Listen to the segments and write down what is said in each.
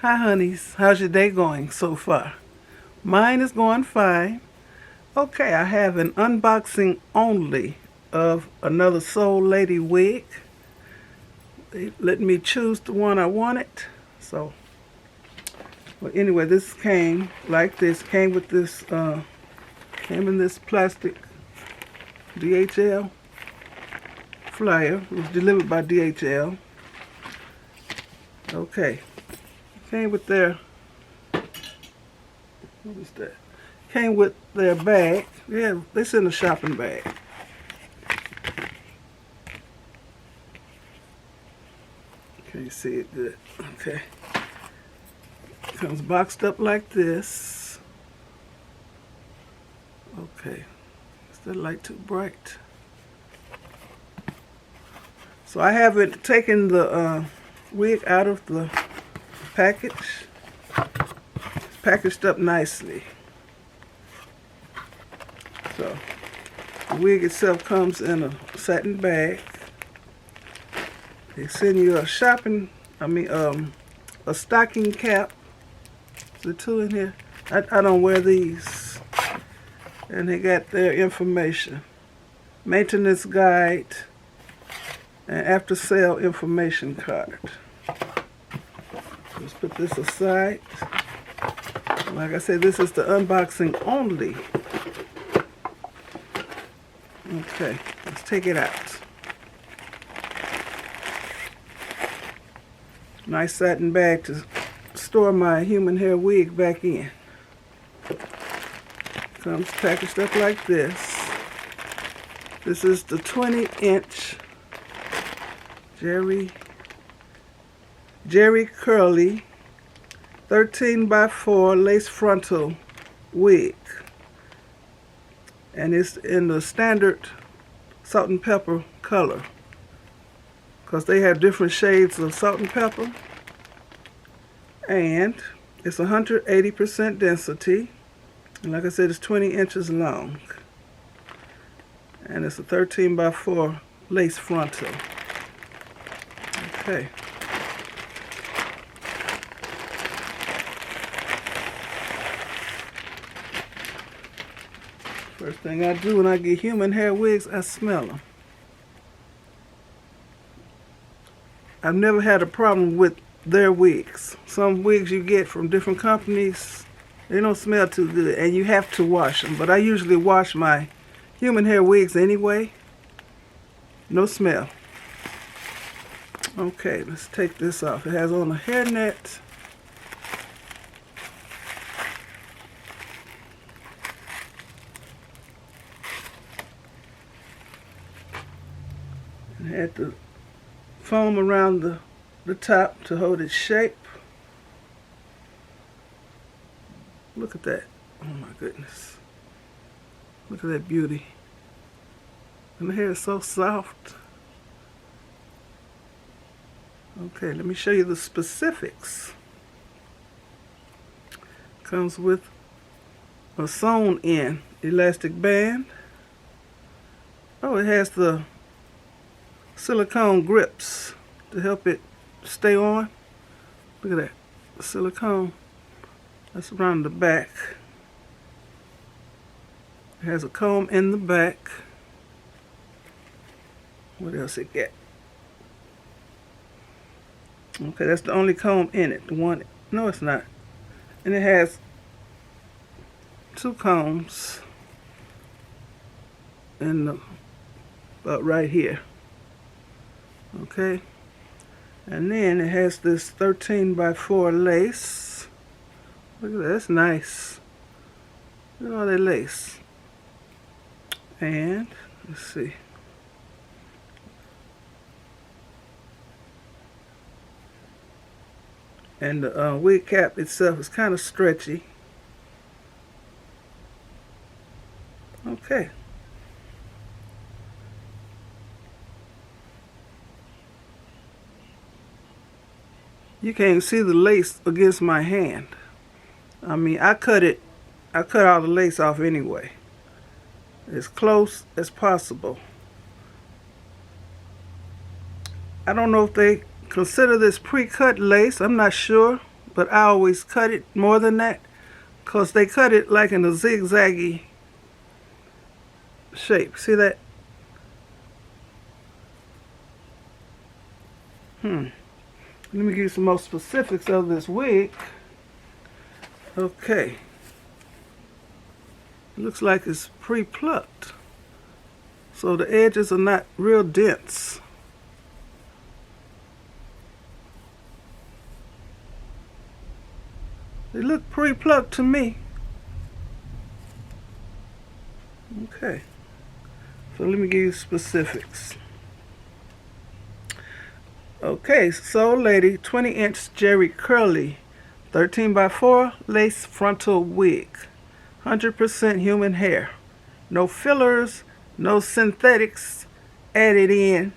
Hi honeys, how's your day going so far? Mine is going fine. Okay, I have an unboxing only of another Soul Lady wig. They let me choose the one I wanted. So, well, anyway, this came like this. Came with this, came in this plastic DHL flyer. It was delivered by DHL. Okay. Came with their, what is that? Came with their bag. Yeah, they sent a shopping bag. Can you see it good? Okay. Comes boxed up like this. Okay. Is that light too bright? So I haven't taken the wig out of the package. It's packaged up nicely. So the wig itself comes in a satin bag. They send you a a stocking cap. Is there two in here? I don't wear these. And they got their information. Maintenance guide and after sale information card. Let's put this aside. Like I said, this is the unboxing only. Okay, let's take it out. Nice satin bag to store my human hair wig back in. Comes packaged up like this. This is the 20-inch Jerry Curly 13x4 lace frontal wig. And it's in the standard salt and pepper color, because they have different shades of salt and pepper. And it's 180% density. And like I said, it's 20 inches long. And it's a 13x4 lace frontal. Okay. First thing I do when I get human hair wigs, I smell them. I've never had a problem with their wigs. Some wigs you get from different companies, they don't smell too good, and you have to wash them. But I usually wash my human hair wigs anyway. No smell. Okay, let's take this off. It has on a hairnet. It had the foam around the top to hold its shape. Look at that. Oh my goodness. Look at that beauty. And the hair is so soft. Okay, let me show you the specifics. Comes with a sewn-in elastic band. Oh, it has the silicone grips to help it stay on. Look at that. The silicone. That's around the back. It has a comb in the back. What else it got? Okay, that's the only comb in it. The one, no, it's not. And it has two combs in about right here. Okay, and then it has this 13x4 lace. Look at that, that's nice. Look at all that lace. And let's see. And the wig cap itself is kind of stretchy. Okay. You can't see the lace against my hand. I mean, I cut all the lace off anyway. As close as possible. I don't know if they consider this pre-cut lace. I'm not sure. but I always cut it more than that because they cut it like in a zigzaggy shape. See that? Let me give you some more specifics of this wig. Okay. It looks like it's pre-plucked, so the edges are not real dense. They look pre-plucked to me. Okay. So let me give you specifics. Okay, Soul Lady 20-inch Jerry Curly 13x4 lace frontal wig. 100% human hair. No fillers, no synthetics added in.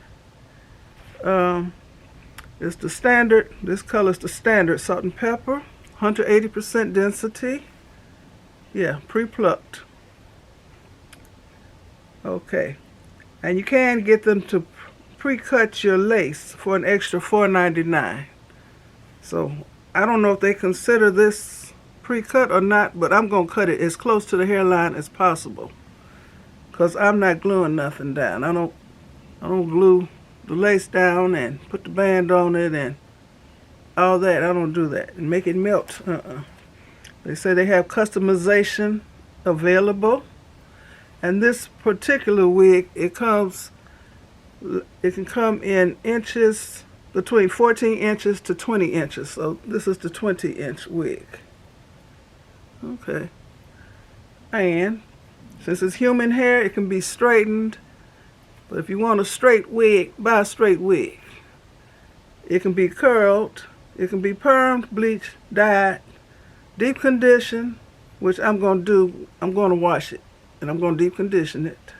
It's the standard, this color is the standard salt and pepper. 180% density. Yeah, pre-plucked. Okay. And you can get them to pre-cut your lace for an extra $4.99. So I don't know if they consider this pre-cut or not, but I'm going to cut it as close to the hairline as possible, because I'm not gluing nothing down. I don't glue the lace down and put the band on it and all that. I don't do that and make it melt. They say they have customization available, and this particular wig, it can come in inches, between 14 inches to 20 inches. So this is the 20-inch wig. Okay. And since it's human hair, it can be straightened. But if you want a straight wig, buy a straight wig. It can be curled. It can be permed, bleached, dyed, deep conditioned, which I'm going to do. I'm going to wash it, and I'm going to deep condition it.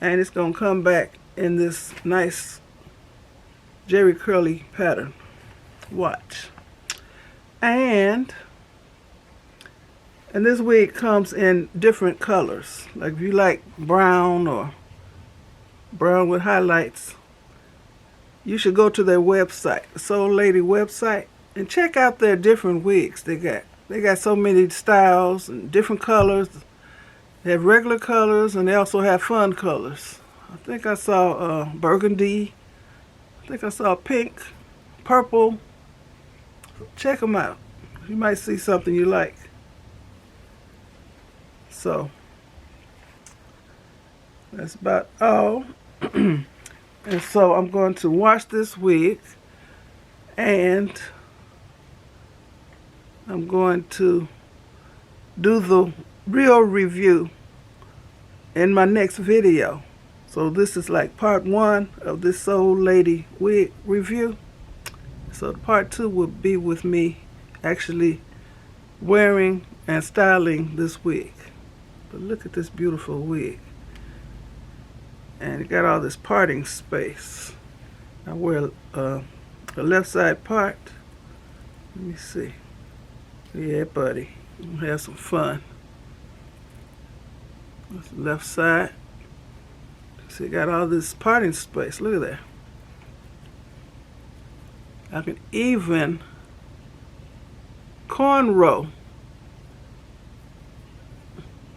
And it's going to come back in this nice Jerry Curly pattern. Watch. And this wig comes in different colors. Like if you like brown or brown with highlights, you should go to their website, the Soul Lady website, and check out their different wigs they got. They got so many styles and different colors. They have regular colors, and they also have fun colors. I think I saw burgundy. I think I saw pink, purple. Check them out. You might see something you like. So that's about all. And so I'm going to wash this wig, and I'm going to do the real review in my next video. So this is like part 1 of this Soul Lady wig review. So part 2 will be with me actually wearing and styling this wig. But look at this beautiful wig. And it got all this parting space. I wear the left side part. Let me see. Yeah, buddy. We'll have some fun. That's the left side. See, it got all this parting space. Look at that. I can even cornrow.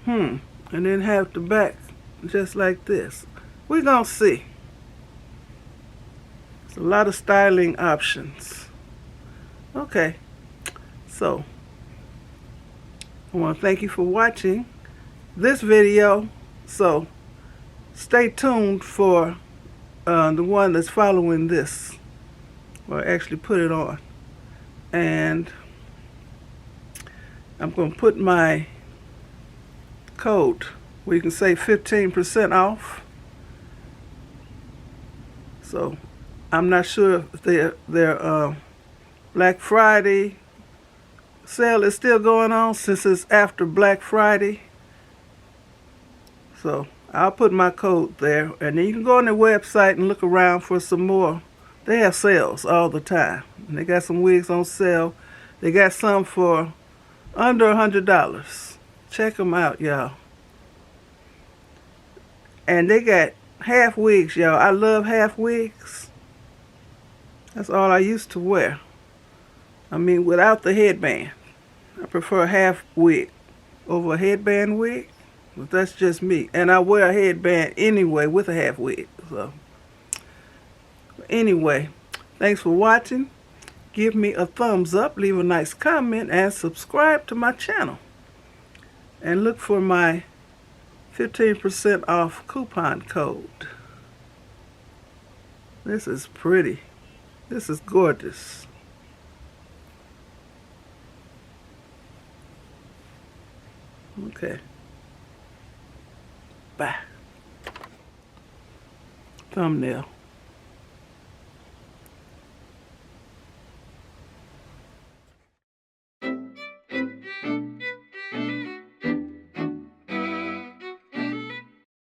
And then have the back just like this. We're gonna see. There's a lot of styling options. Okay, so I want to thank you for watching this video. So stay tuned for the one that's following this, or actually put it on. And I'm going to put my code where you can save 15% off. So I'm not sure if their Black Friday sale is still going on, since it's after Black Friday. So I'll put my code there, and then you can go on their website and look around for some more. They have sales all the time, and they got some wigs on sale. They got some for under $100. Check them out, y'all. And they got half wigs, y'all. I love half wigs. That's all I used to wear. I mean, without the headband. I prefer a half wig over a headband wig. But that's just me. And I wear a headband anyway with a half wig. So, anyway, thanks for watching. Give me a thumbs up, leave a nice comment, and subscribe to my channel. And look for my 15% off coupon code. This is pretty. This is gorgeous. Okay. Bye. Thumbnail.